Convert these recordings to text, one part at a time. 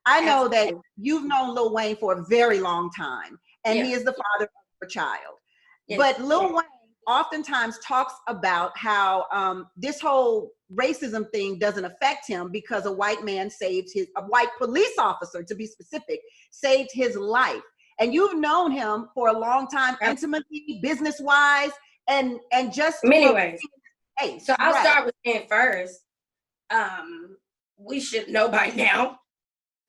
I know that you've known Lil Wayne for a very long time, and he is the father of your child. But Lil Wayne oftentimes talks about how this whole racism thing doesn't affect him because a white man a white police officer, to be specific, saved his life. And you've known him for a long time, intimately, business-wise, and just many ways. Hey, so I'll start with saying first, we should know by now,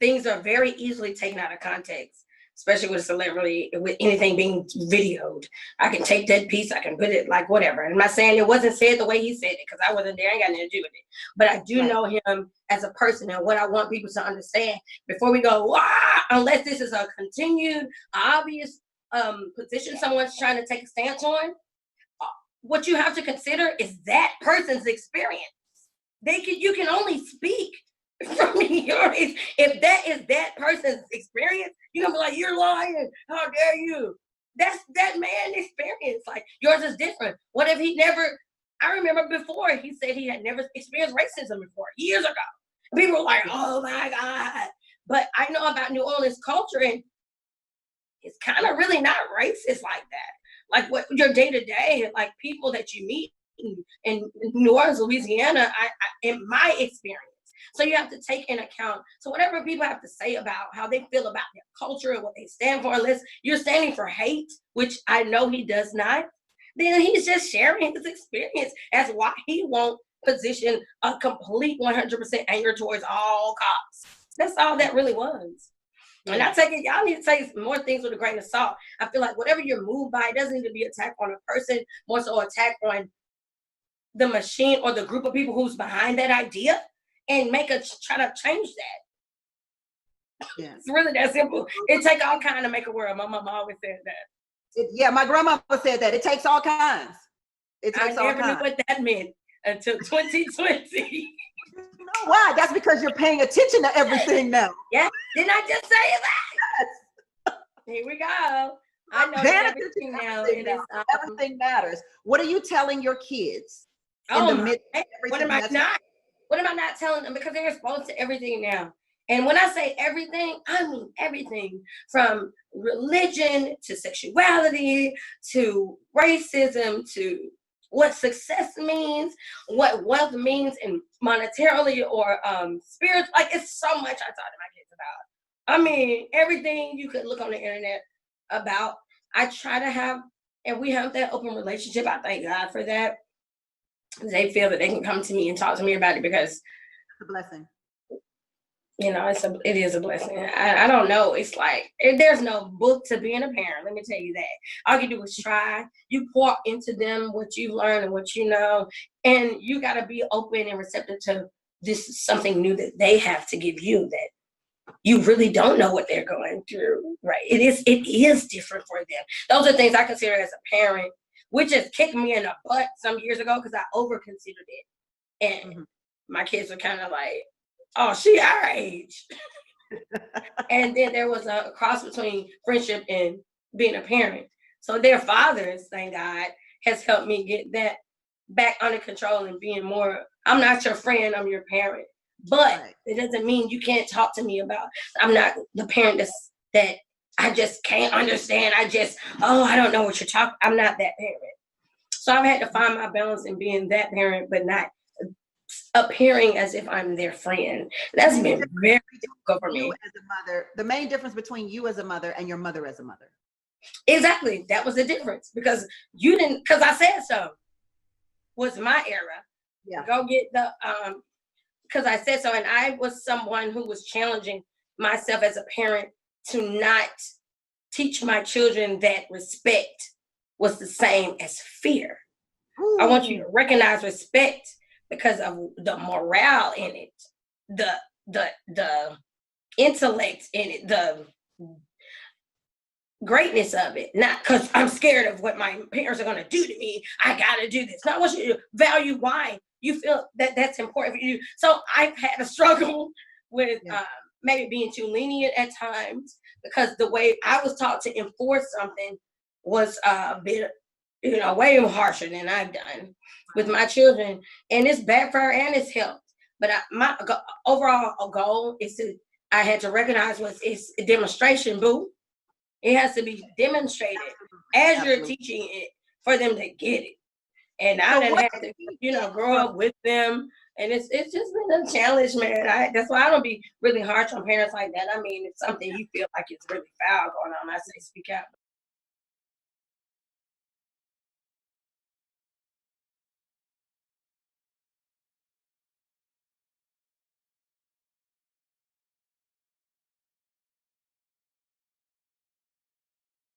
things are very easily taken out of context, especially with a celebrity, with anything being videoed. I can take that piece, I can put it like whatever. I'm not saying it wasn't said the way he said it, because I wasn't there, I ain't got nothing to do with it. But I do know him as a person, and what I want people to understand before we go, wah, unless this is a continued, obvious position someone's trying to take a stance on, what you have to consider is that person's experience. You can only speak from your, if that is that person's experience, you're gonna be like, you're lying, how dare you? That's that man's experience. Like, yours is different. What if he never, I remember before he said he had never experienced racism before, years ago. People were like, oh my God. But I know about New Orleans culture, and it's kind of really not racist like that. Like what your day-to-day, like people that you meet in New Orleans, Louisiana, in my experience. So you have to take in account, so whatever people have to say about how they feel about their culture and what they stand for, unless you're standing for hate, which I know he does not, then he's just sharing his experience as why he won't position a complete 100% anger towards all cops. That's all that really was. And I take it, y'all need to take more things with a grain of salt. I feel like whatever you're moved by, it doesn't need to be attack on a person, more so attack on the machine or the group of people who's behind that idea, and try to change that. Yeah. It's really that simple. It takes all kinds to make a world. My mama always said that. My grandmama said that. It takes all kinds. I never knew what that meant until 2020. You know why? That's because you're paying attention to everything now. Yeah. Didn't I just say that? Here we go. I know everything now. Everything matters. What are you telling your kids? What am I not telling them? Because they're exposed to everything now. And when I say everything, I mean everything from religion to sexuality to racism to what success means, what wealth means, and monetarily or spirit. Like, it's so much I talk to my kids about. I mean, everything you could look on the internet about. I try to have, and we have that open relationship. I thank God for that. They feel that they can come to me and talk to me about it because it's a blessing. You know, it is a blessing. I don't know. It's like, there's no book to being a parent. Let me tell you that. All you do is try. You pour into them what you learn and what you know, and you got to be open and receptive to this is something new that they have to give you, that you really don't know what they're going through, right? It is different for them. Those are things I consider as a parent, which just kicked me in the butt some years ago because I over-considered it. And my kids were kind of like, oh, she our age. And then there was a cross between friendship and being a parent. So their fathers, thank God, has helped me get that back under control and being more, I'm not your friend, I'm your parent. But it doesn't mean you can't talk to me about, I'm not the parent that I just can't understand. I don't know what you're talking. I'm not that parent. So I've had to find my balance in being that parent, but not appearing as if I'm their friend. That's been very difficult for me. As a mother, the main difference between you as a mother and your mother as a mother. Exactly. That was the difference, because because I said so. Was my era. Yeah. Go get the, because I said so. And I was someone who was challenging myself as a parent to not teach my children that respect was the same as fear. Ooh. I want you to recognize respect because of the morale in it, the intellect in it, the greatness of it. Not because I'm scared of what my parents are going to do to me. I got to do this. No, I want you to value why you feel that that's important for you. So I've had a struggle with maybe being too lenient at times, because the way I was taught to enforce something was a bit, way harsher than I've done with my children. And it's backfired and it's helped. But my overall goal is to, I had to recognize was it's a demonstration, boo. It has to be demonstrated as you're teaching it for them to get it. And I didn't have to, you know, grow up with them. And it's just been a challenge, man. That's why I don't be really harsh on parents like that. I mean, if something you feel like it's really foul going on, I say speak out.